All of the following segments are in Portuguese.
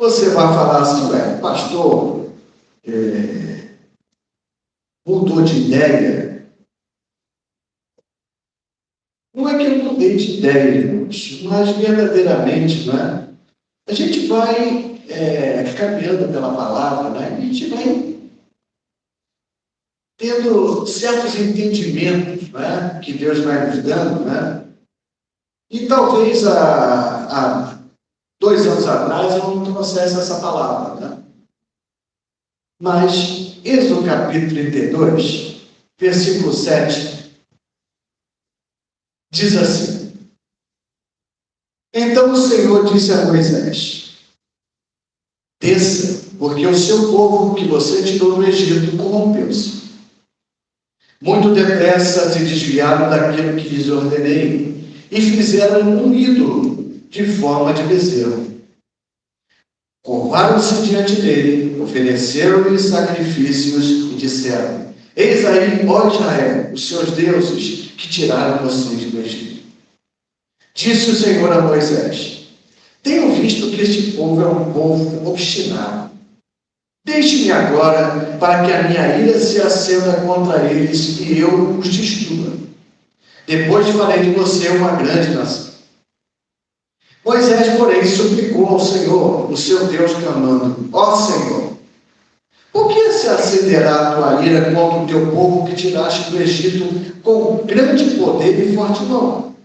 Você vai falar assim, pastor, mudou de ideia. Não é que eu mudei de ideia, irmãos, mas verdadeiramente, a gente vai caminhando pela palavra, e a gente vai tendo certos entendimentos, que Deus vai nos dando, e talvez há 2 anos atrás eu não trouxesse essa palavra, Mas, Êxodo capítulo 32, versículo 7, diz assim: Então o Senhor disse a Moisés: Desça, porque o seu povo que você tirou do Egito corrompeu-se. Muito depressa se desviaram daquilo que lhes ordenei e fizeram um ídolo de forma de bezerro. Curvaram-se diante dele, ofereceram-lhe sacrifícios e disseram: Eis aí, ó Israel, os seus deuses que tiraram vocês do Egito. Disse o Senhor a Moisés: Tenho visto que este povo é um povo obstinado. Deixe-me agora, para que a minha ira se acenda contra eles e eu os destrua. Depois farei de você uma grande nação. Moisés, porém, suplicou ao Senhor, o seu Deus, clamando: Ó Senhor, por que se acenderá a tua ira contra o teu povo que tiraste do Egito com grande poder e forte mão?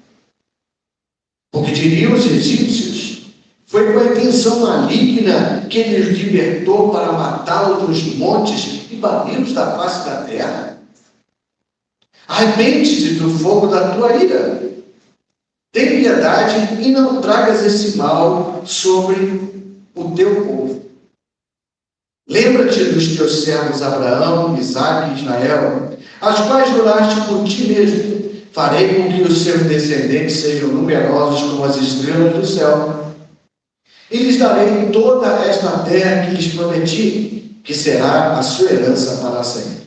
Porque diriam os egípcios: foi com a intenção maligna que ele os libertou para matá-los nos montes e bani-los da face da terra. Arrepende-te do fogo da tua ira. Tem piedade e não tragas esse mal sobre o teu povo. Lembra-te dos teus servos Abraão, Isaque e Israel, as quais juraste por ti mesmo: farei com que os seus descendentes sejam numerosos como as estrelas do céu. E lhes darei toda esta terra que lhes prometi, que será a sua herança para sempre.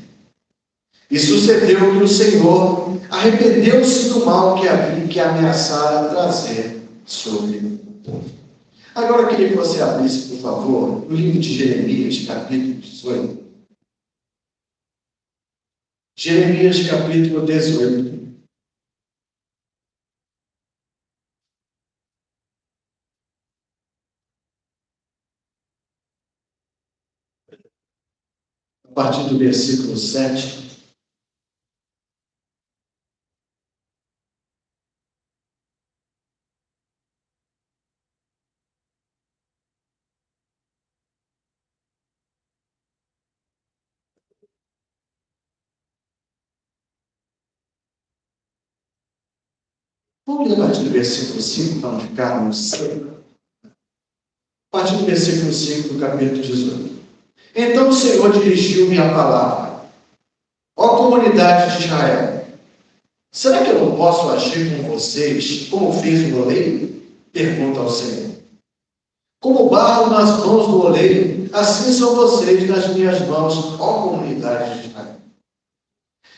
E sucedeu que o Senhor arrependeu-se do mal que ameaçara trazer sobre o povo. Agora eu queria que você abrisse, por favor, o livro de Jeremias, capítulo 18. Jeremias, capítulo 18. A partir do versículo 7. Vamos ler a partir do versículo 5 para não ficarmos seco. A partir do versículo 5 do capítulo 18. Então o Senhor dirigiu-me a palavra: Ó comunidade de Israel, será que eu não posso agir com vocês como fez o oleiro? Pergunta ao Senhor. Como barro nas mãos do oleiro, assim são vocês nas minhas mãos, ó comunidade de Israel.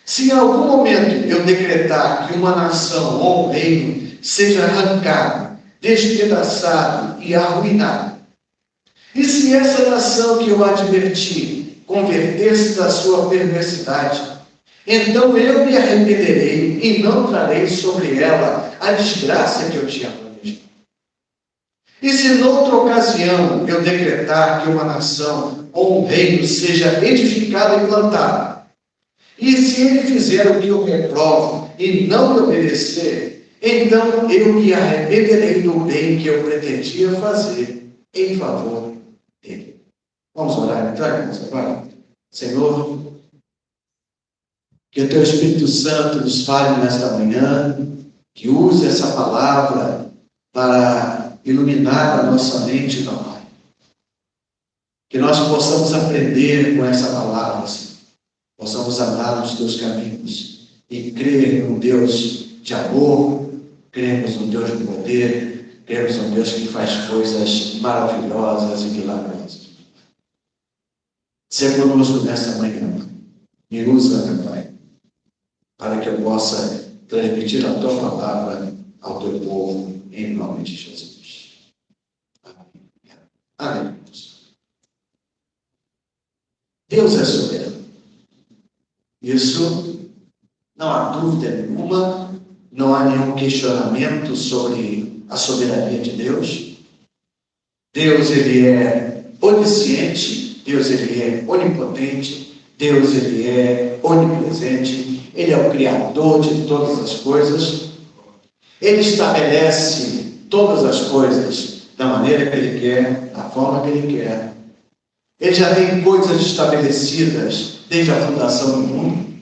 Se em algum momento eu decretar que uma nação ou um reino seja arrancado, despedaçado e arruinado, e se essa nação que eu adverti converter-se da sua perversidade, então eu me arrependerei e não trarei sobre ela a desgraça que eu tinha planejado. E se noutra ocasião eu decretar que uma nação ou um reino seja edificado e plantado, e se ele fizer o que eu reprovo e não me obedecer, então eu me arrependerei do bem que eu pretendia fazer em favor dele. Vamos orar, então, irmãos, agora. Senhor, que o Teu Espírito Santo nos fale nesta manhã, que use essa palavra para iluminar a nossa mente, Pai. Que nós possamos aprender com essa palavra, Senhor. Possamos andar nos Teus caminhos e crer num Deus de amor, cremos num Deus de poder, cremos num Deus que faz coisas maravilhosas e milagrosas. Seja conosco nesta manhã. Me usa, meu Pai, para que eu possa transmitir a Tua palavra ao Teu povo, em nome de Jesus. Amém. Amém. Deus é soberano. Isso não há dúvida nenhuma, não há nenhum questionamento sobre a soberania de Deus. Deus, ele é onisciente, Deus, ele é onipotente, Deus, ele é onipresente, ele é o Criador de todas as coisas. Ele estabelece todas as coisas da maneira que ele quer, da forma que ele quer. Ele já tem coisas estabelecidas desde a fundação do mundo.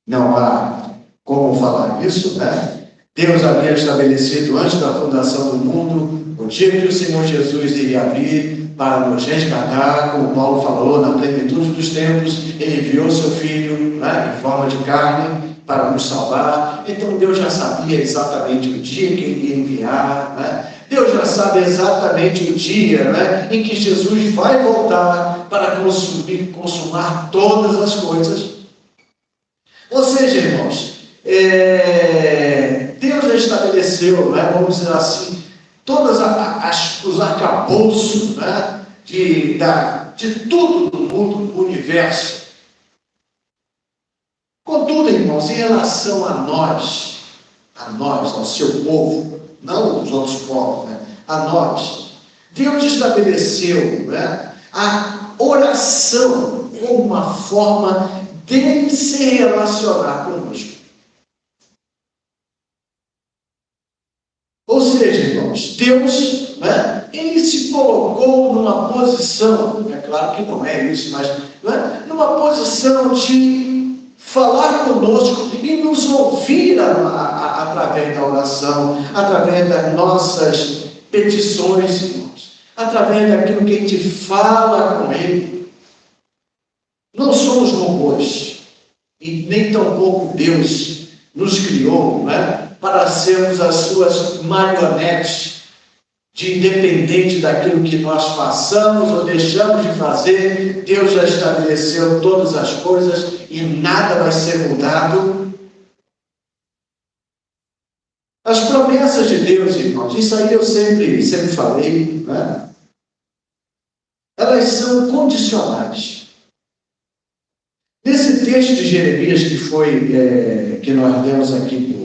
Não há como falar isso, né? Deus havia estabelecido antes da fundação do mundo o dia que o Senhor Jesus iria vir para nos resgatar, como Paulo falou, na plenitude dos tempos. Ele enviou seu Filho, né, em forma de carne para nos salvar. Então Deus já sabia exatamente o dia que ele ia enviar, né? Deus já sabe exatamente o dia, né, em que Jesus vai voltar para consumar todas as coisas. Ou seja, irmãos, Deus já estabeleceu, né, vamos dizer assim, todos os arcabouços, né, de tudo do mundo, do universo. Contudo, irmãos, em relação a nós, ao seu povo, não os outros povos, né, a nós, Deus estabeleceu, né, a oração como uma forma dele se relacionar conosco. Ou seja, irmãos, Deus, né, ele se colocou numa posição, é claro que não é isso, mas, né, numa posição de falar conosco e nos ouvir através da oração, através das nossas petições, irmãos, através daquilo que a gente fala com ele. Não somos robôs, e nem tampouco Deus nos criou, né, para sermos as suas marionetes, independente daquilo que nós façamos ou deixamos de fazer. Deus já estabeleceu todas as coisas e nada vai ser mudado. As promessas de Deus, irmãos, isso aí eu sempre falei, né? Elas são condicionais. Nesse texto de Jeremias que nós lemos aqui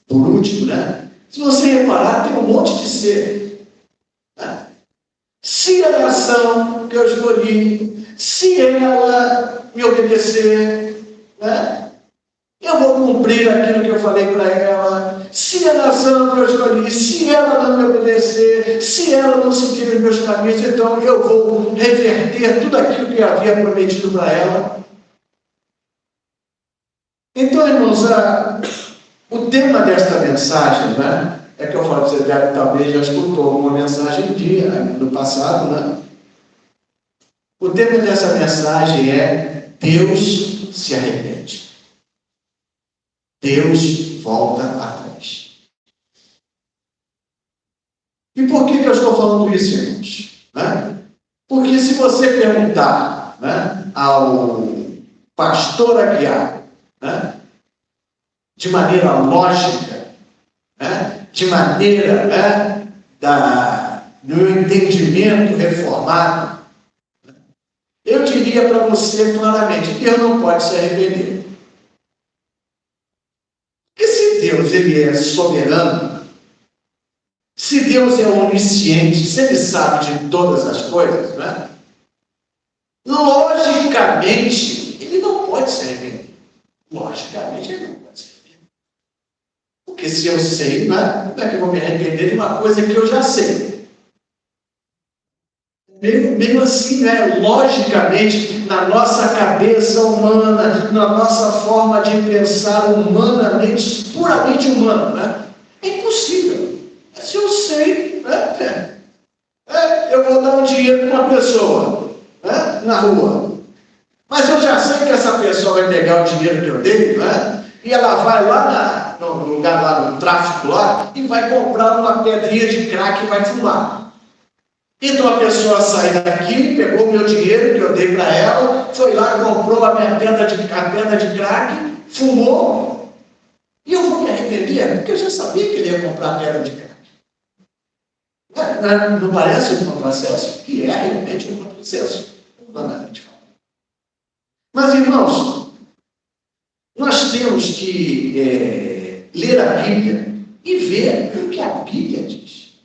por último, né? Se você reparar, tem um monte de ser. Né? Se a nação que eu escolhi, se ela me obedecer, né, eu vou cumprir aquilo que eu falei para ela. Se a nação que eu escolhi, se ela não me obedecer, se ela não seguir os meus caminhos, então eu vou reverter tudo aquilo que eu havia prometido para ela. Então, irmãos, o tema desta mensagem, né, é que eu falo que você talvez já escutou uma mensagem no passado, né? O tema dessa mensagem é: Deus se arrepende. Deus volta atrás. E por que eu estou falando isso, irmãos? Né? Porque se você perguntar, né, ao pastor Aguiar, né, de maneira lógica, né, de maneira, né, do entendimento reformado, eu diria para você claramente: Deus não pode se arrepender. Porque se Deus ele é soberano, se Deus é onisciente, se ele sabe de todas as coisas, né, logicamente ele não pode se arrepender. Logicamente ele não pode se arrepender. Porque se eu sei, né, como é que eu vou me arrepender de uma coisa que eu já sei? Mesmo assim, né, logicamente, na nossa cabeça humana, na nossa forma de pensar humanamente, puramente humana, né, é impossível. Se eu sei, né, eu vou dar um dinheiro para uma pessoa, né, na rua, mas eu já sei que essa pessoa vai pegar o dinheiro que eu dei, né, e ela vai lá no lugar, lá no tráfico lá, e vai comprar uma pedrinha de crack e vai fumar. Então a pessoa saiu daqui, pegou o meu dinheiro que eu dei para ela, foi lá, comprou a minha pedra de crack, fumou, e eu vou me arrepender, porque eu já sabia que ele ia comprar a pedra de crack. Não parece um contrassenso? Que é realmente um contrassenso, humanamente falando. Mas, irmãos, nós temos que ler a Bíblia e ver o que a Bíblia diz.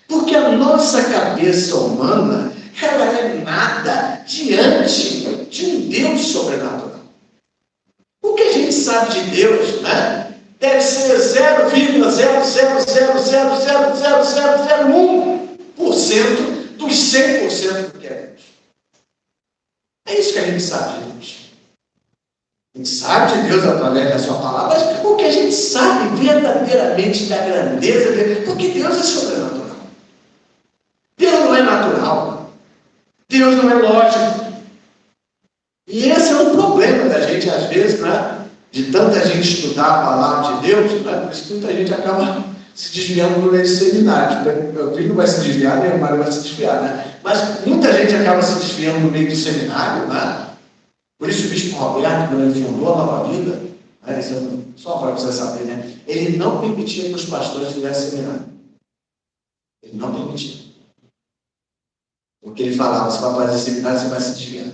Porque a nossa cabeça humana, ela é nada diante de um Deus sobrenatural. O que a gente sabe de Deus, né? Deve ser 0,000000001% dos 100% do que é Deus. É isso que a gente sabe de Deus. A gente sabe de Deus através da sua palavra, mas o que a gente sabe verdadeiramente da grandeza dele, porque Deus é sobrenatural. Deus não é natural. Deus não é lógico. E esse é um problema da gente, às vezes, né? De tanta gente estudar a palavra de Deus, né? Por isso que muita gente acaba se desviando no meio de seminário. Meu filho não vai se desviar, nem o marido vai se desviar, né? Mas muita gente acaba se desviando no meio do seminário, né? Por isso o bispo Roberto, quando ele fundou a Nova Vida, né? Só para você saber, né? Ele não permitia que os pastores fizessem seminário. Ele não permitia. Porque ele falava, se vai fazer seminário, você vai se desviar.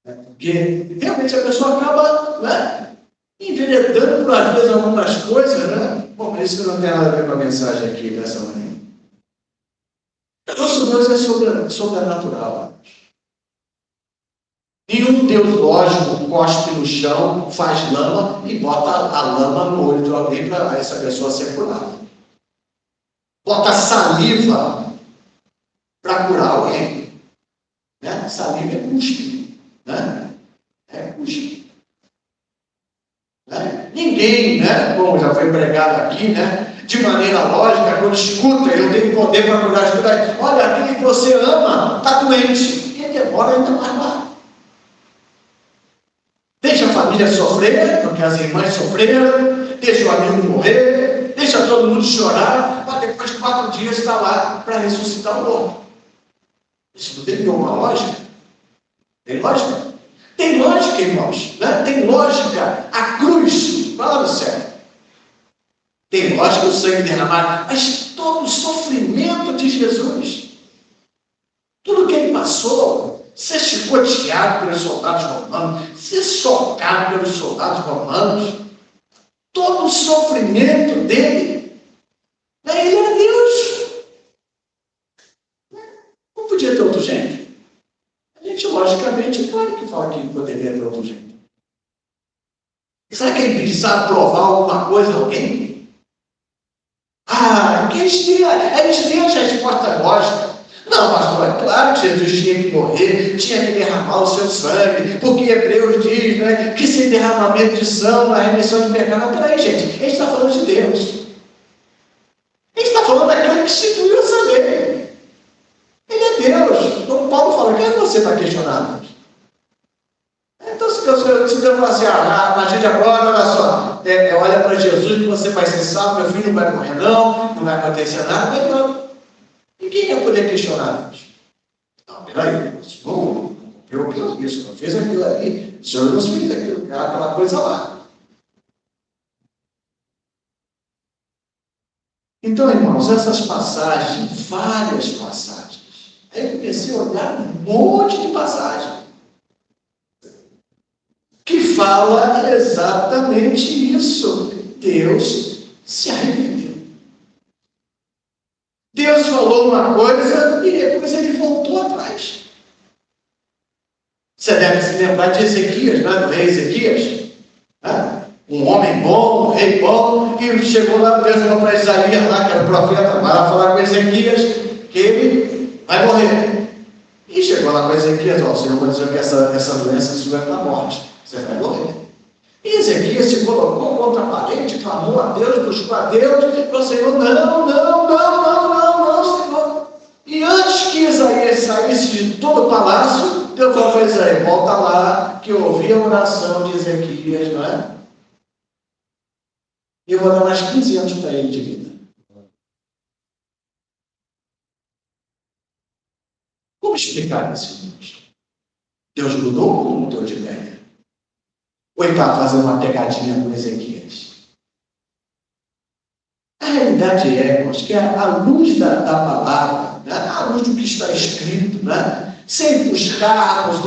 Porque realmente a pessoa acaba, né, enveredando por às vezes algumas coisas, né? Bom, mas isso não tem nada a ver com a mensagem aqui dessa manhã. Nosso Deus é sobrenatural. Nenhum Deus lógico cospe no chão, faz lama e bota a lama no olho de alguém para essa pessoa ser curada. Bota saliva para curar alguém. Né? Saliva é cuspe. Né? É cuspe. Né? Ninguém, né, como já foi pregado aqui, né, de maneira lógica, quando escuta, eu tenho poder para curar as coisas. Olha, aquele que você ama está doente. E ele demora ainda mais lá. Deixa a família sofrer, porque as irmãs sofreram, deixa o amigo morrer, deixa todo mundo chorar, para depois de 4 dias estar lá para ressuscitar o morto. Isso não tem nenhuma lógica. Tem lógica? Tem lógica, irmãos. Né? Tem lógica. A cruz, fala no céu. Tem lógica o sangue derramado, mas todo o sofrimento de Jesus, tudo que ele passou, ser chicoteado pelos soldados romanos, ser socado pelos soldados romanos, todo o sofrimento dele, ele era Deus. Não podia ter outro jeito. A gente, logicamente, claro que fala que poderia ter outro jeito. Será que ele precisava provar alguma coisa a alguém? Porque eles têm a resposta lógica. Não, pastor, é claro que Jesus tinha que morrer, tinha que derramar o seu sangue, porque Hebreus diz, né, que sem derramamento de sangue, a remissão de pecado. Não, peraí, gente, a gente está falando de Deus. A gente está falando daquele que instituiu essa lei. Ele é Deus. Então Paulo fala, quem é você para questionar? Então, se Deus falar assim, a partir de agora, olha só, olha para Jesus que você vai ser salvo, meu filho não vai morrer não vai acontecer nada, não. Ninguém ia poder questionar Deus. Não, peraí, não cumpriu isso, não fez aquilo ali, o Senhor não fez aquela coisa lá. Então, irmãos, essas passagens, várias passagens, aí eu comecei a olhar um monte de passagens que fala exatamente isso. Deus se arrependeu. Deus falou uma coisa e depois ele voltou atrás. Você deve se lembrar de Ezequias, né? Do rei Ezequias. Né? Um homem bom, um rei bom, e chegou lá, Deus falou para Isaías, lá, que era o profeta, vai lá falar com Ezequias que ele vai morrer. E chegou lá com Ezequias, o Senhor vai dizer que essa doença sua é para a morte. Você vai morrer. E Ezequias se colocou contra a parede, clamou a Deus, buscou a Deus, e falou, Senhor, não, Senhor. E antes que Isaías saísse de todo o palácio, Deus falou para Isaías, volta lá, que eu ouvi a oração de Ezequias, não é? E eu vou dar mais 15 anos para ele de vida. Como explicar isso, irmãos? Deus mudou ou mudou de ideia? Ou ele está fazendo uma pegadinha com Ezequias? A realidade é, irmãos, que à luz da palavra, né, à luz do que está escrito, né, sem buscarmos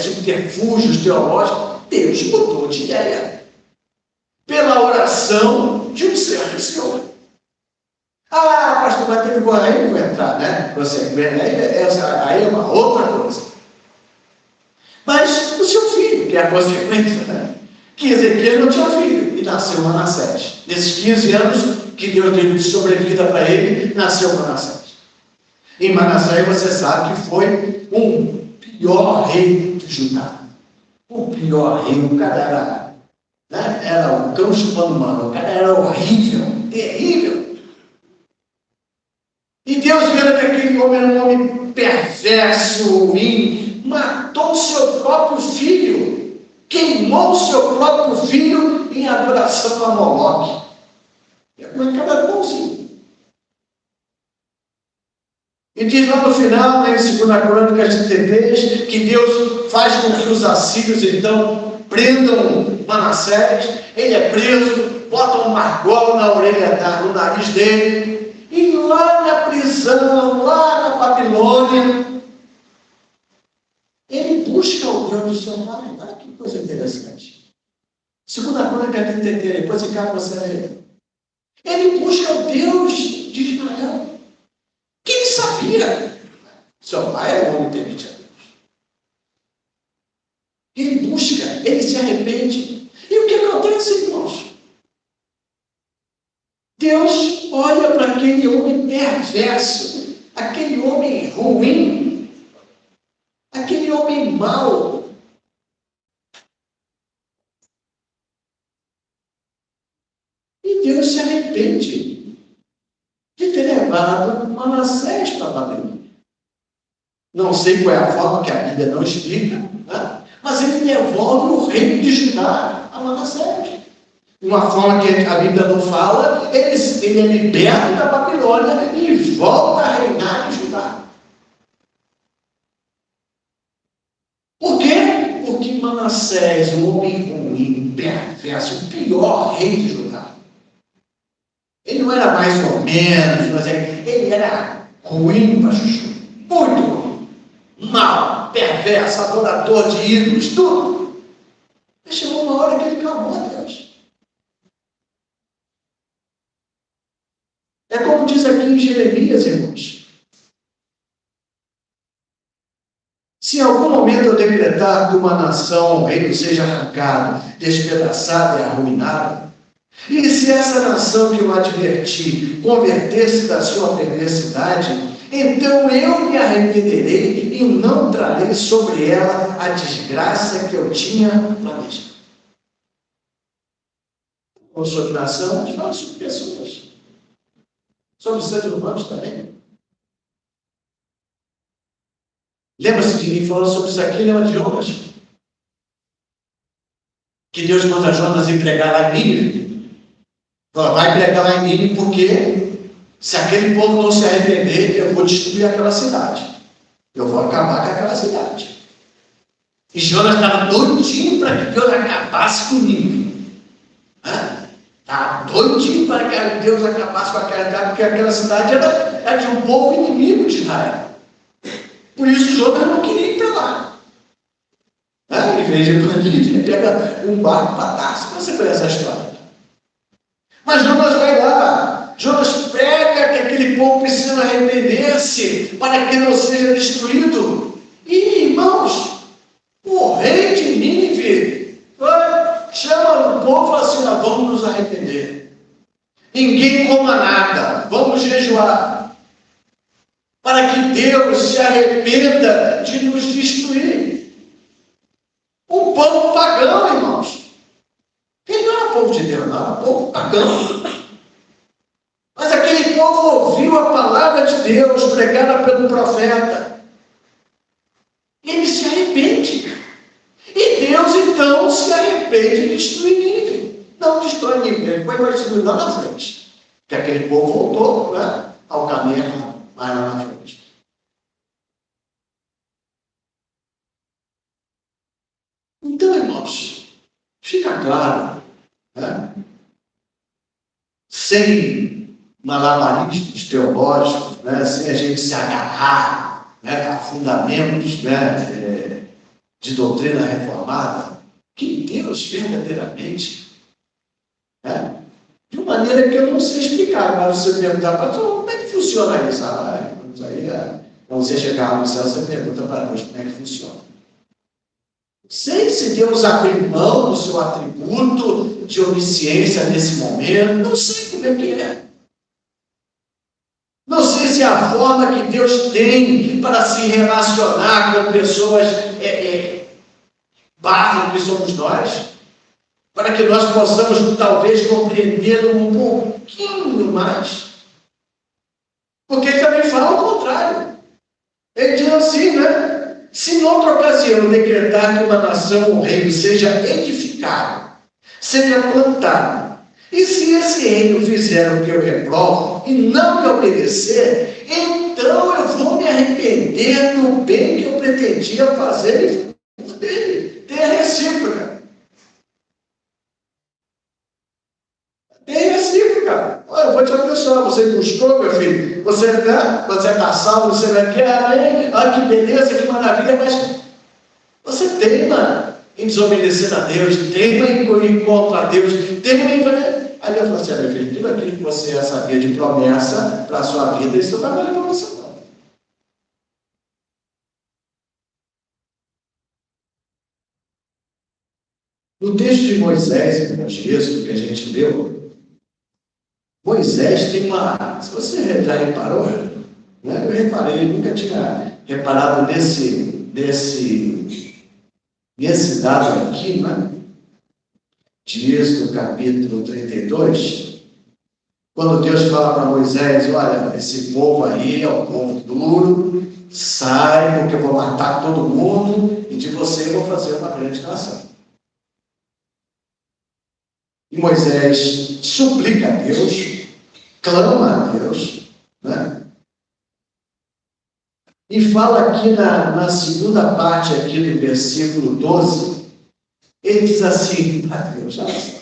subterfúgios teológicos, Deus mudou de ideia. Pela oração de um servo seu. Ah, pastor, vai ter que aí não entrar, né? Aí é uma outra coisa. Mas o seu filho, que é a consequência, né? Que Ezequiel não tinha filho e nasceu Manassés. Nesses 15 anos que Deus deu de sobrevida para ele, nasceu Manassés. E Manassés, você sabe que foi um pior rei de Judá. O pior rei, o cara era, né? Era o cão chupando mano, o cara era horrível, terrível. E Deus vendo que aquele homem era um homem perverso, ruim, matou seu próprio filho, queimou seu próprio filho em adoração a Moloque. É uma cara bonzinho. E diz lá no final, né, em 2 Crônicas 33, que Deus faz com que os assírios, então, prendam Manassés, ele é preso, botam um margola na orelha, no nariz dele, e lá na prisão, lá na Babilônia, ele busca o Deus do seu pai. Olha que coisa interessante. 2 Crônicas 33, depois de cá você lê. Ele busca o Deus de Israel, que ele sabia. Seu pai era um homem temente a Deus. Ele busca, ele se arrepende. E o que acontece, irmãos? Deus olha para aquele homem perverso, aquele homem ruim, aquele homem mau. E Deus se arrepende de ter levado Manassés para Babilônia. Não sei qual é a forma que a Bíblia não explica, né? Mas ele devolve o reino de Judá a Manassés. Uma forma que a Bíblia não fala, ele é liberto da Babilônia e volta a reinar em Judá. Por quê? Porque Manassés, um homem ruim, perverso, o pior rei de Judá. Ele não era mais ou menos, mas ele era ruim para chuchu. Muito ruim. Mau, perverso, adorador de ídolos, tudo. Mas chegou uma hora que ele clamou a Deus. É como diz aqui em Jeremias, irmãos. Se em algum momento eu decretar que uma nação, o reino seja arrancado, despedaçado e arruinado, e se essa nação que eu adverti converter-se da sua perversidade, então eu me arrependerei e não trarei sobre ela a desgraça que eu tinha planejado. Ou sobre nação, a gente fala sobre pessoas. Sobre seres humanos também. Lembra-se de mim falando sobre isso aqui? Lembra de Jonas? Que Deus manda Jonas ir pregar lá em Nínive. Fala, vai pregar lá em Nínive porque se aquele povo não se arrepender, eu vou destruir aquela cidade. Eu vou acabar com aquela cidade. E Jonas estava doidinho para que Deus acabasse com Nínive. Estava doidinho para que Deus acabasse com aquela cidade, porque aquela cidade era de um povo inimigo de Israel. Por isso Jonas não queria ir para lá. Em vez de ir para Nínive, ele pega um barco para Tarso. Você conhece a história. Mas Jonas vai lá. Jonas prega que aquele povo precisa arrepender-se para que não seja destruído. E, irmãos, o rei de Nínive chama o povo e fala assim, vamos nos arrepender. Ninguém coma nada. Vamos jejuar. Para que Deus se arrependa de nos destruir. Um povo pagão, irmãos. Ele não era povo de Deus, não. Era povo pagão. Mas aquele povo ouviu a palavra de Deus pregada pelo profeta. E ele se arrepende. E Deus, então, se arrepende de destruir Nínive. Não destrói Nínive, ele vai destruir lá na frente. Porque aquele povo voltou, né, ao caminho mais lá na frente. Então, irmãos, fica claro, né, sem malabarismos teológicos, né, sem a gente se agarrar né, a fundamentos, né, de doutrina reformada, que Deus verdadeiramente, né, de uma maneira que eu não sei explicar, mas você perguntar para Deus, como é que funciona isso? Isso aí quando você chegar no céu, você pergunta para Deus como é que funciona. Sei se Deus abriu mão do seu atributo de onisciência nesse momento, não sei como é que é. Não sei se é a forma que Deus tem para se relacionar com pessoas barro que somos nós, para que nós possamos talvez compreender um pouquinho mais. Porque ele também fala o contrário. Ele diz assim, né? Se em outra ocasião decretar que uma nação ou reino seja edificado, seja plantado, e se esse reino fizer o que eu reprovo e não me obedecer, então eu vou me arrepender do bem que eu pretendia fazer em favor dele. Tem a recíproca. Tem recíproca. Olha, eu vou te abençoar. Você buscou, meu filho. Você está salvo, você vai querer. Olha que beleza, que maravilha, mas você teima em desobedecer a Deus, teima em ir contra Deus, teima em. Aí eu falo assim, meu filho, tudo aquilo que você já sabia de promessa para a sua vida, isso não vai valer para você, não. No texto de Moisés e Êxodo que a gente leu, Moisés tem uma. Se você já reparou, né? Eu reparei, eu nunca tinha reparado nesse dado aqui, né? De Êxodo capítulo 32, quando Deus fala para Moisés, olha, esse povo aí é um povo duro, sai, porque eu vou matar todo mundo, e de você eu vou fazer uma grande nação. E Moisés suplica a Deus, clama a Deus, né? E fala aqui na segunda parte aqui do versículo 12, ele diz assim para Deus, olha só,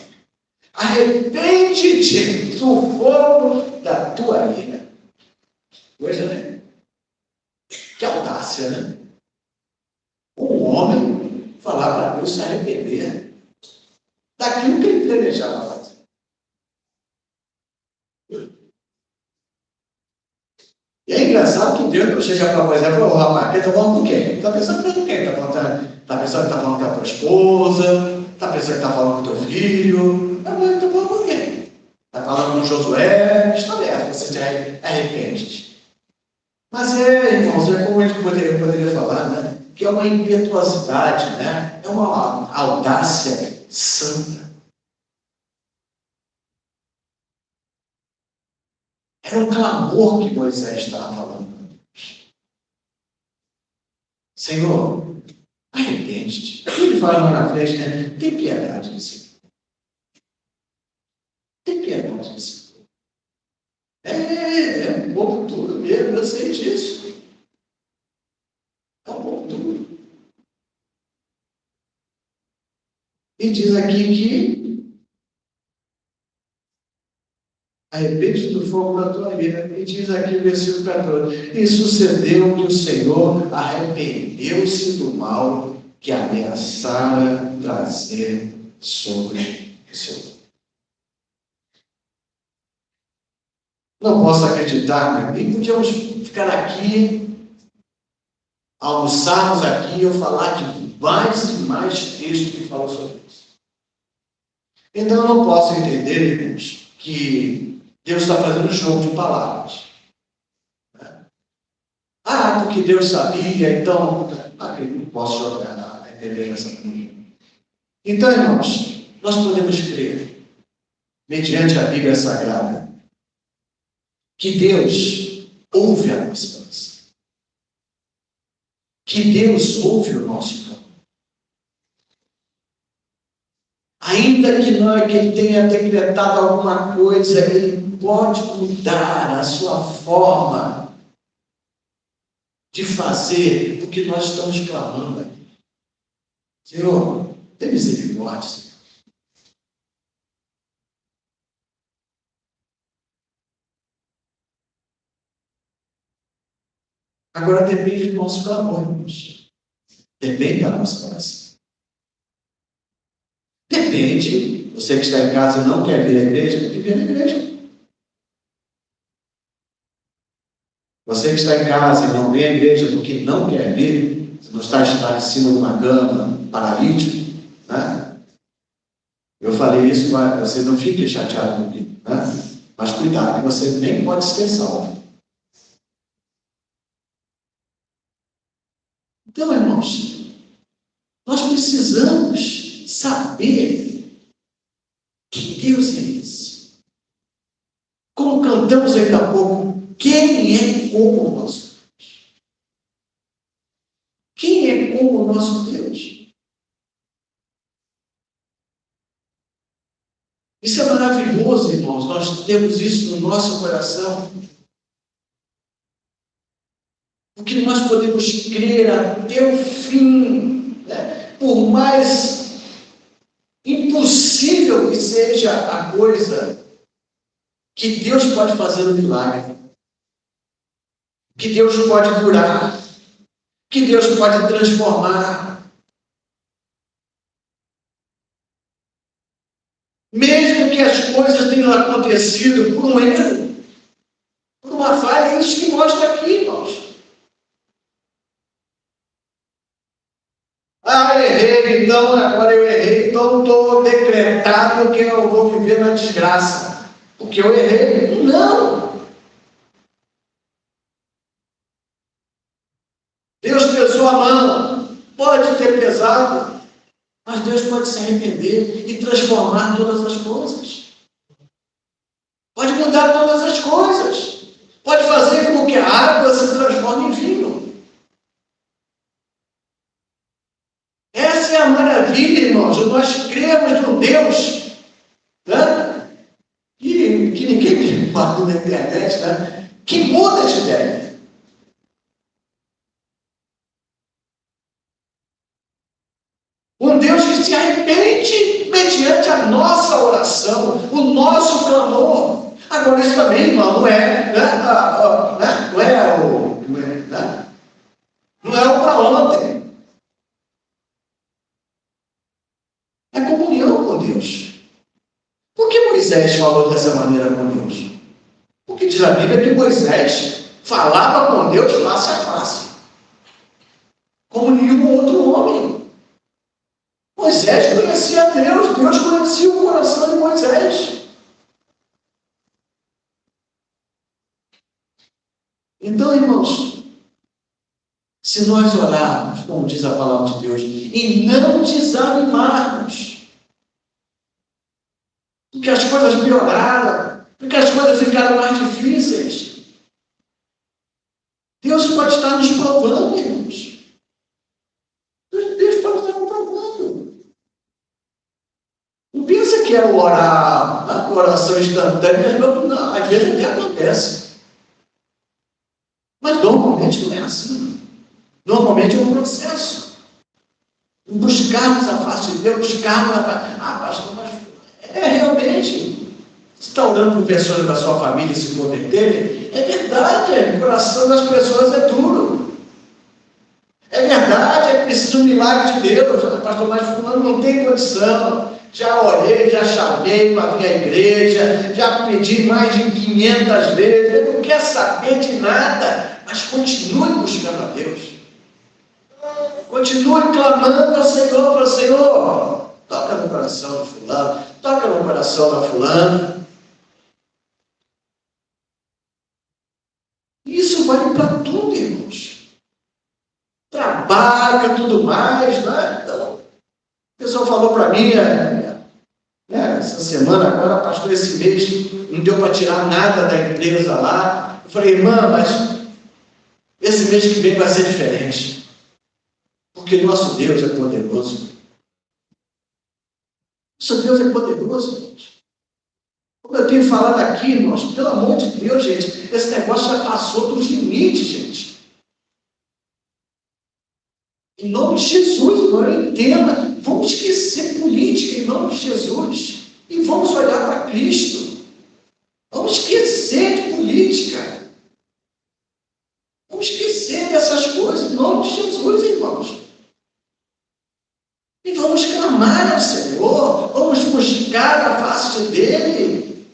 arrepende-te do fogo da tua ira. Coisa, né? Que audácia, né? Um homem falar para Deus se arrepender daquilo que ele planejava fazer. E é engraçado que Deus não chega para Moisés e fala, rapaz, ele está falando com quem? Está pensando com quem? Está pensando que está falando com a tua esposa? Está pensando que está falando com o teu filho? Não, ele está falando com quem? Está falando com Josué? Está aberto, você te arrepende. Mas irmãos, como a gente poderia falar, né? Que é uma impetuosidade, né? É uma audácia santa. Era um clamor que Moisés estava falando. Senhor, arrepende-te. Ele fala lá na frente, né? Tem piedade desse povo. Tem piedade desse povo. É um povo duro mesmo, eu sei disso. É um povo duro. E diz aqui que arrepende do fogo da tua ira. E diz aqui o versículo 14. E sucedeu que o Senhor arrependeu-se do mal que ameaçara trazer sobre o seu povo. Não posso acreditar, meu amigo. Podíamos ficar aqui, almoçarmos aqui e eu falar de mais e mais textos que falam sobre isso. Então eu não posso entender, irmãos, que Deus está fazendo um jogo de palavras. Ah, porque Deus sabia, então. Eu não posso jogar entender essa coisa. Então, irmãos, nós podemos crer, mediante a Bíblia Sagrada, que Deus ouve a nossa oração. Que Deus ouve o nosso clamor. Ainda que Ele tenha decretado alguma coisa, Ele pode mudar a sua forma de fazer o que nós estamos clamando. Senhor, tem misericórdia, Senhor. Agora depende do nosso clamor, irmãos. Depende da nossa oração. Depende. Você que está em casa e não quer vir à igreja, tem que vir à igreja. Você que está em casa e não vem à igreja porque não quer vir, você não está em cima de uma cama, paralítico, né? Eu falei isso, mas você não fique chateado comigo, né? Mas cuidado, que você nem pode ser salvo. Então, irmãos, nós precisamos saber que Deus é esse. Como cantamos ainda há pouco, quem é como o nosso Deus? Quem é como o nosso Deus? Isso é maravilhoso, irmãos. Nós temos isso no nosso coração. Porque nós podemos crer até o fim, né? Por mais impossível que seja a coisa, que Deus pode fazer um milagre, que Deus pode curar, que Deus pode transformar. Mesmo que as coisas tenham acontecido por um erro, por uma falha, é isso que mostra aqui, irmãos. Ah, eu errei, então agora eu errei, então estou decretado que eu vou viver na desgraça, porque eu errei. Não! Deus pesou a mão, pode ter pesado, mas Deus pode se arrepender e transformar todas as coisas. Pode mudar todas as coisas. Pode fazer com que a água se transforme em vinho. Essa é a maravilha, irmãos. Nós cremos num Deus, né? que ninguém me fala na internet, né? Que muda de ideia. Um Deus que se arrepende mediante a nossa oração, o nosso clamor. Agora, isso também, irmão, não é, não é o para ontem. É comunhão com Deus. Por que Moisés falou dessa maneira com Deus? Porque diz a Bíblia que Moisés falava com Deus face a face, como nenhum outro homem. Moisés conhecia Deus, Deus conhecia o coração de Moisés. Então, irmãos, se nós orarmos, como diz a palavra de Deus, e não desanimarmos, porque as coisas pioraram, porque as coisas ficaram mais difíceis, Deus pode estar nos provando, irmãos. Deus pode estar nos provando. Não pensa que é orar, a oração instantânea, não, às vezes até acontece. Mas normalmente não é assim. Normalmente é um processo. Buscarmos a face de Deus, buscarmos a face. Pastor, mas é realmente. Você está orando por pessoas da sua família se converterem? É verdade, o coração das pessoas é duro. É verdade, é preciso um milagre de Deus. Pastor, mas fulano não tem condição. Já orei, já chamei para vir à igreja, já pedi mais de 500 vezes. Ele não quer saber de nada, mas continue buscando a Deus. Continue clamando ao Senhor, para o Senhor. Toca no coração do fulano, toca no coração da fulana. Isso vale para tudo, irmãos. Trabalho, tudo mais, né? Então, o pessoal falou para mim, essa semana, agora, pastor, esse mês não deu para tirar nada da empresa lá. Eu falei, irmã, mas esse mês que vem vai ser diferente. Porque nosso Deus é poderoso. Nosso Deus é poderoso, gente. Como eu tenho falado aqui, irmãos, pelo amor de Deus, gente, esse negócio já passou dos limites, gente. Em nome de Jesus, irmão, entenda. Vamos esquecer política em nome de Jesus. E vamos olhar para Cristo. Vamos esquecer de política. Vamos esquecer. receba essas coisas, em nome de Jesus, irmãos. E vamos clamar ao Senhor, vamos buscar a face dEle.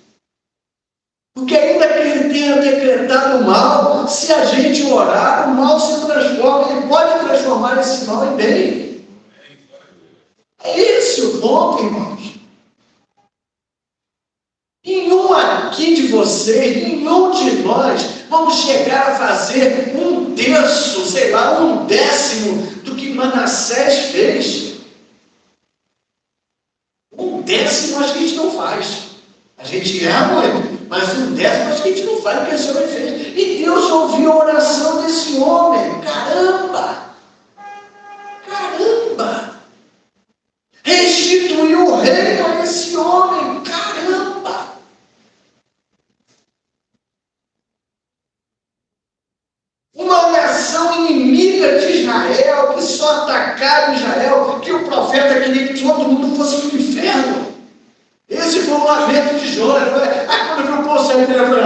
Porque ainda que Ele tenha decretado o mal, se a gente orar, o mal se transforma, Ele pode transformar esse mal em bem. É esse o ponto, irmãos. Nenhum aqui de vocês, nenhum de nós, vamos chegar a fazer 1/3, sei lá, 1/10 do que Manassés fez. 1/10 acho que a gente não faz. A gente erra muito, mas 1/10 acho que a gente não faz o que esse homem fez. E Deus ouviu a oração desse homem. Caramba! Caramba! Restituiu o reino a esse homem. Caramba! Uma nação inimiga de Israel, que só atacava Israel, que o profeta queria que todo mundo fosse para o inferno. Esse foi o lamento de Jonas. Aí quando viu o povo saindo, ele falou: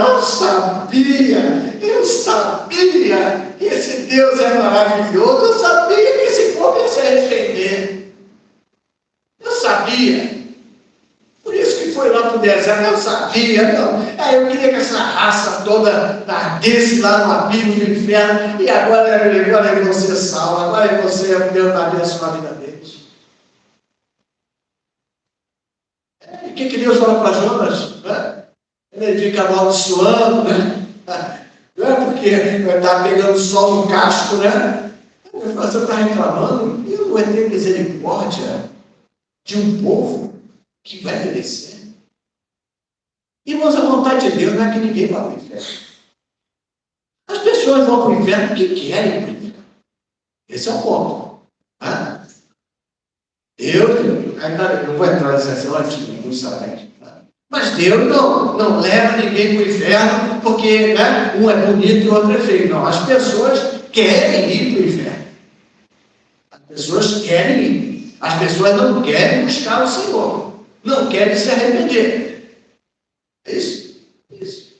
eu sabia que esse Deus é maravilhoso, eu sabia que esse povo ia se arrepender. Eu sabia. Por isso que foi lá para o deserto, eu sabia. Não. Aí eu queria que essa raça toda ardesse lá no abismo do inferno, e agora eles vão ser salvos, agora você é Deus da abençoa a vida deles. O que Deus fala para Jonas? Né? Ele fica amaldiçoando, né? Não é porque está pegando sol no casco, né? Você está reclamando, e eu não vou ter misericórdia de um povo que vai perecer. Irmãos, a vontade de Deus não é que ninguém vá para o inferno. As pessoas vão para o inferno porque querem ir para o inferno. Esse é o ponto. Né? Ainda não vou entrar nessa sessão antiga, não sabe. Mas Deus não leva ninguém para o inferno porque, né, um é bonito e o outro é feio. Não, as pessoas querem ir para o inferno. As pessoas querem ir. As pessoas não querem buscar o Senhor. Não querem se arrepender. É isso. Isso.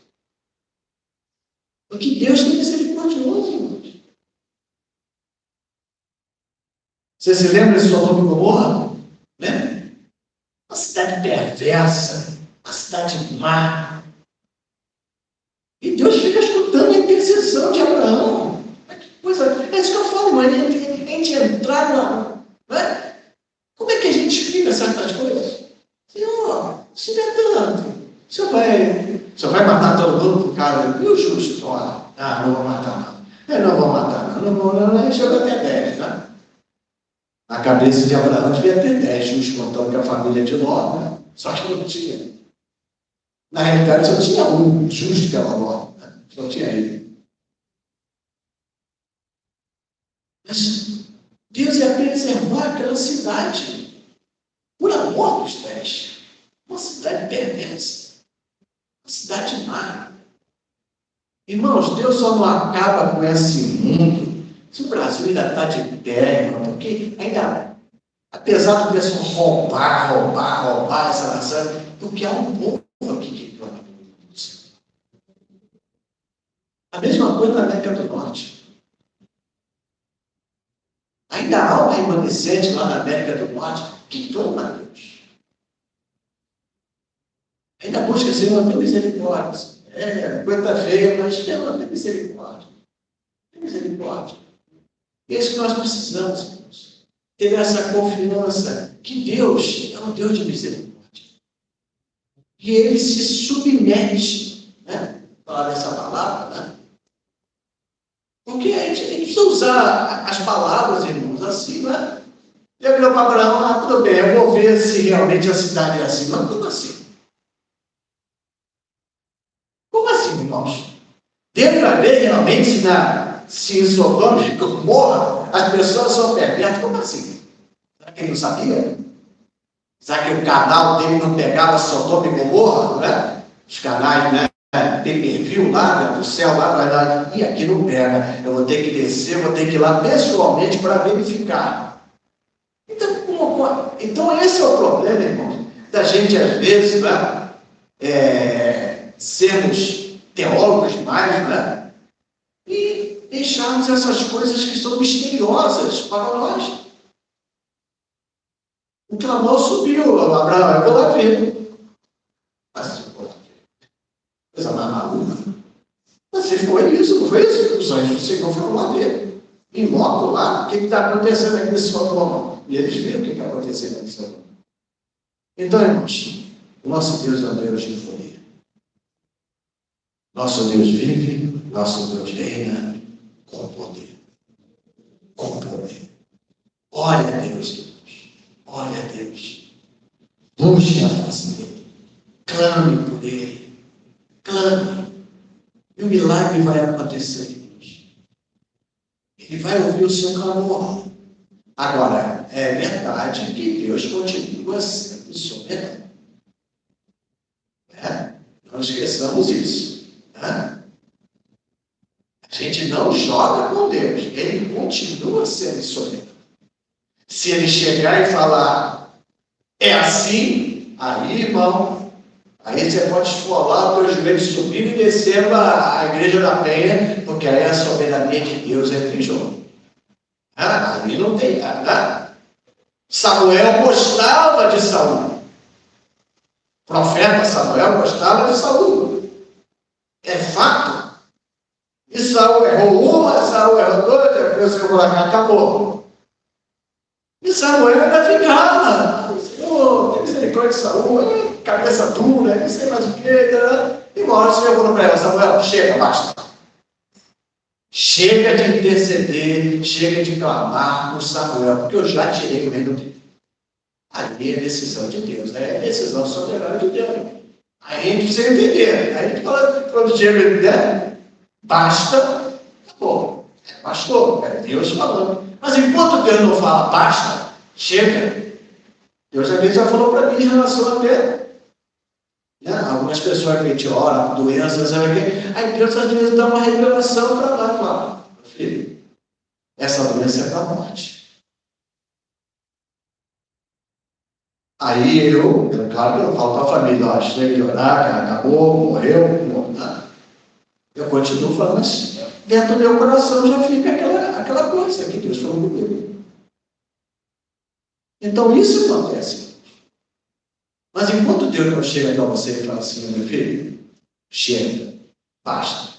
Porque Deus tem misericordioso, irmãos. Você se lembra de Sodoma e Gomorra? Lembra? Uma cidade perversa, uma cidade má. E Deus fica escutando a intercessão de Abraão. Que coisa, é isso que eu falo, mas a gente entrar na. Né? Como é que a gente explica certas coisas? Senhor, se der tanto, o senhor vai matar todo mundo por causa. E o justo? Não vou matar, não. Eu não vou matar, não. Chega até 10, né? A cabeça de Abraão devia ter 10 justos, contando com a família de Ló, né? Só que não tinha. Na realidade, só tinha um justo que era Ló, né? Só tinha ele. Mas Deus ia preservar aquela cidade por amor dos 10. Uma cidade perversa. Uma cidade má. Irmãos, Deus só não acaba com esse mundo se o Brasil ainda está de pé, irmão, porque ainda, apesar do pessoal roubar essa nação, porque há um povo aqui que clama pelo Senhor. A mesma coisa na América do Norte. Ainda há um remanescente lá na América do Norte que clama a Deus. Ainda busca, Senhor, tem misericórdia. Coisa feia, mas Senhor, tem misericórdia. Tem misericórdia. É isso que nós precisamos, irmãos. Ter essa confiança que Deus é um Deus de misericórdia. E Ele se submete, né? Falar dessa palavra, né? Porque a gente precisa usar as palavras, irmãos, assim, né? Ele virou para Abraão: tudo bem, eu vou ver se realmente a cidade é assim. Mas como assim? Como assim, irmãos? Deus vai ver realmente se em Sodoma e Gomorra as pessoas são perversas. Como assim? Será que ele não sabia? Será que o canal dele não pegava Sodoma e Gomorra? Né? Os canais, né? Pay-per-view lá, do céu lá, vai lá, e aqui não pega. Eu vou ter que descer, vou ter que ir lá pessoalmente para verificar. Então esse é o problema, irmão, da gente às vezes, né? Sermos teólogos demais, né? E deixarmos essas coisas que são misteriosas para nós. O clamor subiu, Abraão, eu vou lá ver. Mas eu vou lá ver. Coisa mais maluca. Mas se foi isso, não foi isso? Os anjos do Senhor foram lá ver. Em loco lá, o que está acontecendo aqui nesse Sodoma? E eles viram o que está acontecendo aqui nesse Sodoma. Então, irmãos, o nosso Deus é um Deus de folia. Nosso Deus vive, nosso Deus reina com poder. Com poder. Olha a Deus, irmãos. Olha a Deus. Busque a face dele. Clame por ele. Clame. E o milagre vai acontecer, irmãos. Ele vai ouvir o seu clamor. Agora, é verdade que Deus continua sendo soberano. Não esqueçamos isso. A gente não joga com Deus. Ele continua sendo soberano. Se ele chegar e falar, é assim, aí, irmão, aí você pode esfolar o teu joelho, subir e descer a igreja da Penha, porque aí a soberania de Deus é em jogo. Ali não tem nada. Samuel gostava de Saul. O profeta Samuel gostava de Saul. É fato. E Saul errou uma, Saul errou duas, depois eu vou lá, acabou. E Samuel ainda ficava. Senhor, tem misericórdia de Saul, cabeça dura, não sei mais o que. E uma hora o Senhor falou para ela, Samuel, chega, basta. Chega de interceder, chega de clamar por Samuel, porque eu já tirei o reino dele. Ali é decisão de Deus, é decisão soberana de Deus. Aí a gente precisa entender. Aí a gente fala, quando chega, né? Basta, acabou. Bastou, é Deus falando. Mas enquanto Deus não fala basta, chega. Deus às vezes já falou para mim em relação a Deus. Né? Algumas pessoas que a gente ora, doenças, aí Deus às vezes dá uma revelação para lá, fala, filho, essa doença é da morte. Aí claro que eu falo para a família, ó, chega de orar, acabou, morreu, não dá. Eu continuo falando assim, dentro do meu coração já fica aquela coisa que Deus falou comigo. Então isso acontece. Mas enquanto Deus não chega para você e fala assim, meu filho, chega, basta,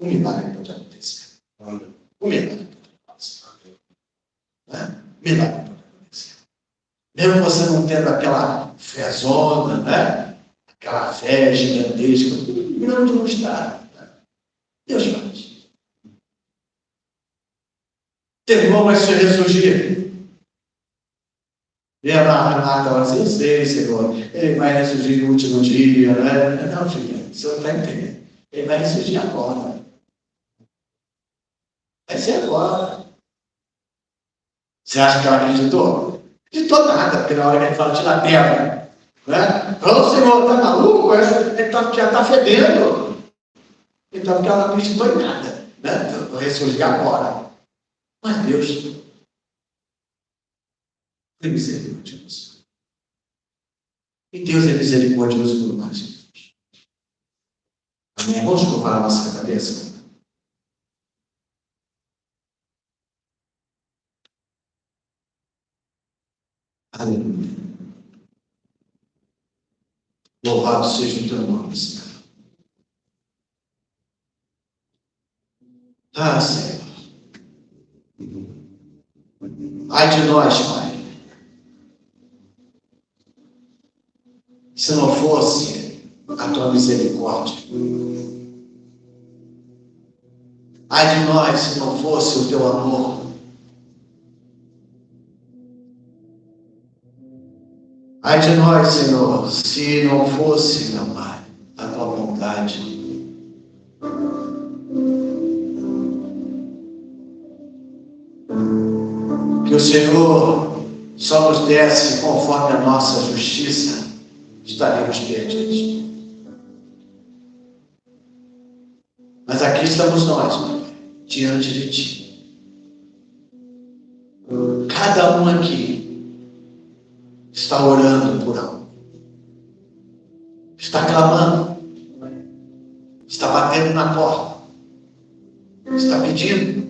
um milagre pode acontecer. Um milagre pode acontecer. Né? Milagre pode acontecer. Mesmo você não tendo aquela fezona, né? Aquela fé gigantesca, grande não está. Deus faz. Teu irmão vai se ressurgir. E a Renata fala assim, eu sei, Senhor, ele vai ressurgir no último dia, né? Não, filha, o senhor não está entendendo. Ele vai ressurgir agora. Vai ser agora. Você acha que ela acreditou? Acreditou nada, porque na hora que ele fala, tira a terra, né? Falou, Senhor, está maluco? Ele já está fedendo. Então, porque ela não acreditou em nada, né? Eu vou ressurgir agora. Mas Deus tem misericórdia. E Deus é misericordioso por nós. Amém? Vamos curvar a nossa cabeça. Aleluia. Louvado seja o teu nome, Senhor. Ah, Senhor. Ai de nós, Pai. Se não fosse a tua misericórdia. Ai de nós, se não fosse o teu amor. Ai de nós, Senhor, se não fosse, meu Pai, a tua vontade. Que o Senhor só nos desse conforme a nossa justiça, estaremos perdidos. Mas aqui estamos nós, diante de Ti. Cada um aqui está orando por algo. Está clamando. Está batendo na porta. Está pedindo?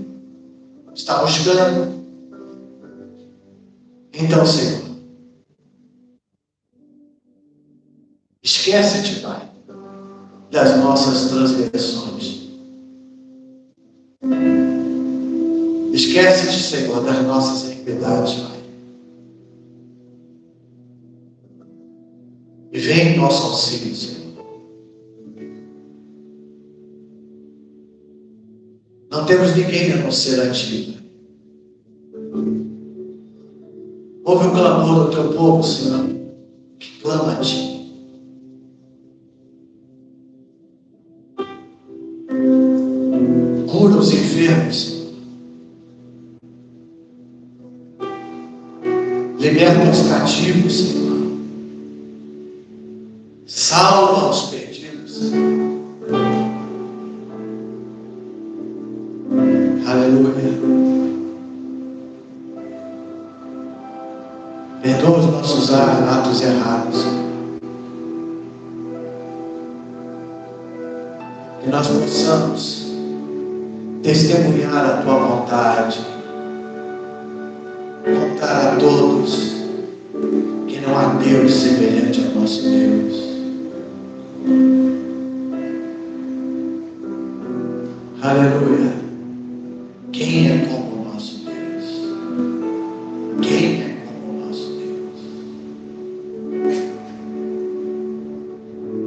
Está buscando? Então, Senhor, esquece-te, Pai, das nossas transgressões. Esquece-te, Senhor, das nossas iniquidades, Pai. E vem em nosso auxílio, Senhor. Não temos ninguém a não ser a Ti. Ouve o clamor do Teu povo, Senhor, que clama a Ti. Cura os enfermos, Senhor. Liberta os cativos, Senhor. Salva os perdidos, Senhor. Aleluia. Perdoa os nossos atos errados, Senhor. Que nós possamos testemunhar a Tua vontade, contar a todos que não há Deus semelhante ao nosso Deus. Aleluia. Quem é como o nosso Deus? Quem é como o nosso Deus?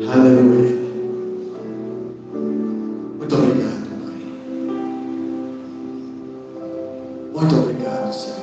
Aleluia. Muito obrigado, Pai. Muito obrigado, Senhor.